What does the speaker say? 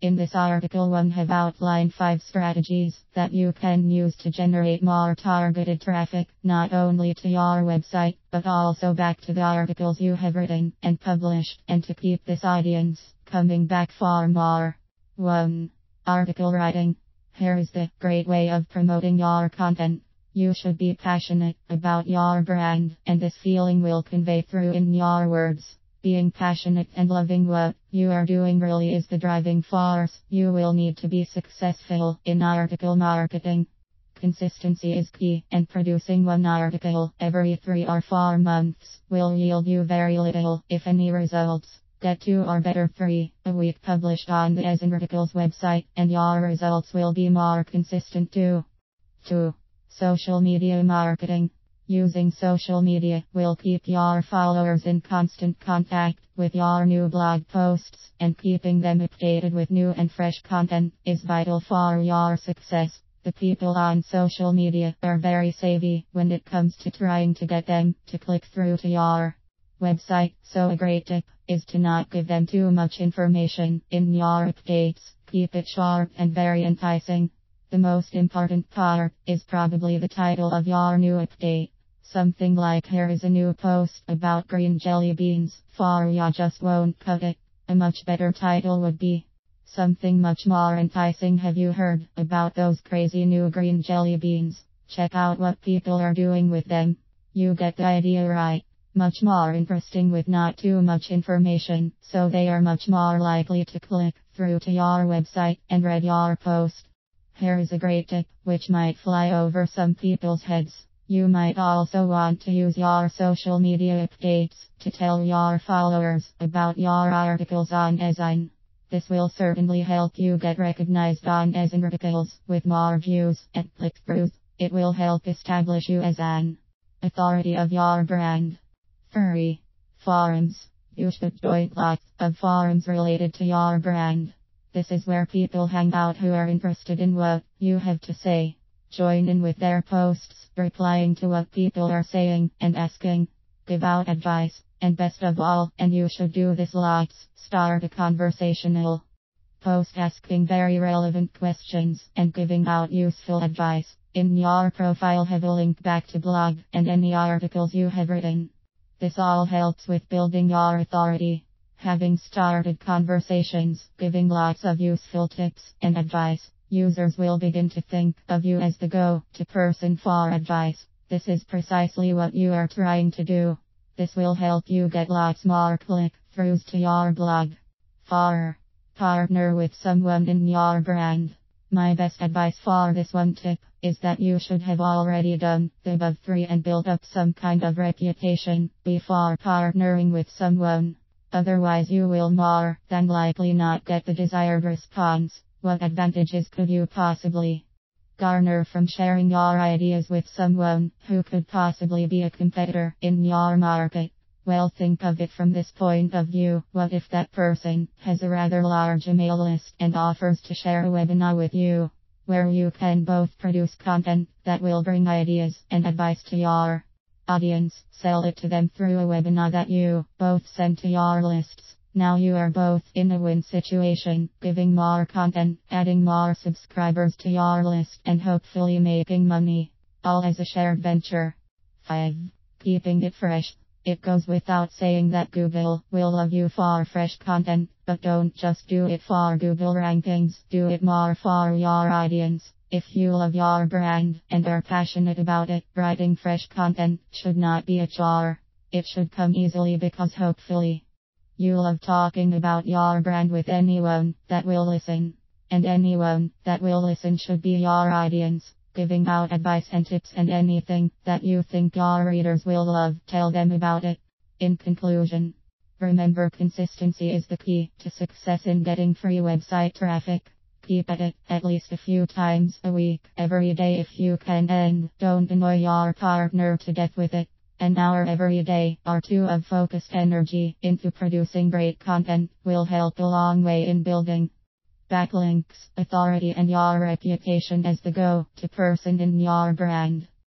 In this article, one have outlined 5 strategies that you can use to generate more targeted traffic, not only to your website, but also back to the articles you have written and published, and to keep this audience coming back for more. 1. Article writing. Here is the great way of promoting your content. You should be passionate about your brand, and this feeling will convey through in your words. Being passionate and loving what you are doing really is the driving force. You will need to be successful in article marketing. Consistency is key, and producing one article every 3 or 4 months will yield you very little, if any, results. Get 2 or better 3 a week published on the As in Articles website, and your results will be more consistent too. 2. Social media marketing. Using social media will keep your followers in constant contact with your new blog posts, and keeping them updated with new and fresh content is vital for your success. The people on social media are very savvy when it comes to trying to get them to click through to your website, so a great tip is to not give them too much information in your updates. Keep it short and very enticing. The most important part is probably the title of your new update. Something like, here is a new post about green jelly beans, for ya just won't cut it. A much better title would be something much more enticing. Have you heard about those crazy new green jelly beans? Check out what people are doing with them. You get the idea, right? Much more interesting with not too much information, so they are much more likely to click through to your website and read your post. Here is a great tip, which might fly over some people's heads. You might also want to use your social media updates to tell your followers about your articles on As In. This will certainly help you get recognized on As In Articles with more views and click-throughs. It will help establish you as an authority of your brand. 3. Forums. You should join lots of forums related to your brand. This is where people hang out who are interested in what you have to say. Join in with their posts, replying to what people are saying, and asking. Give out advice, and best of all, and you should do this lots, start a conversational post asking very relevant questions, and giving out useful advice. In your profile have a link back to blog, and any articles you have written. This all helps with building your authority. Having started conversations, giving lots of useful tips and advice, users will begin to think of you as the go-to person for advice. This is precisely what you are trying to do. This will help you get lots more click-throughs to your blog. 4. Partner with someone in your brand. My best advice for this one tip is that you should have already done the above 3 and built up some kind of reputation before partnering with someone. Otherwise you will more than likely not get the desired response. What advantages could you possibly garner from sharing your ideas with someone who could possibly be a competitor in your market? Well, think of it from this point of view. What if that person has a rather large email list and offers to share a webinar with you, where you can both produce content that will bring ideas and advice to your audience, sell it to them through a webinar that you both send to your lists? Now you are both in a win situation, giving more content, adding more subscribers to your list, and hopefully making money, all as a shared venture. 5. Keeping it fresh. It goes without saying that Google will love you for fresh content, but don't just do it for Google rankings, do it more for your audience. If you love your brand and are passionate about it, writing fresh content should not be a chore. It should come easily because hopefully you love talking about your brand with anyone that will listen. And anyone that will listen should be your audience. Giving out advice and tips and anything that you think your readers will love, tell them about it. In conclusion, remember, consistency is the key to success in getting free website traffic. Keep at it at least a few times a week, every day if you can, and don't annoy your partner to death with it. An hour every day or 2 of focused energy into producing great content will help a long way in building backlinks, authority, and your reputation as the go-to person in your brand.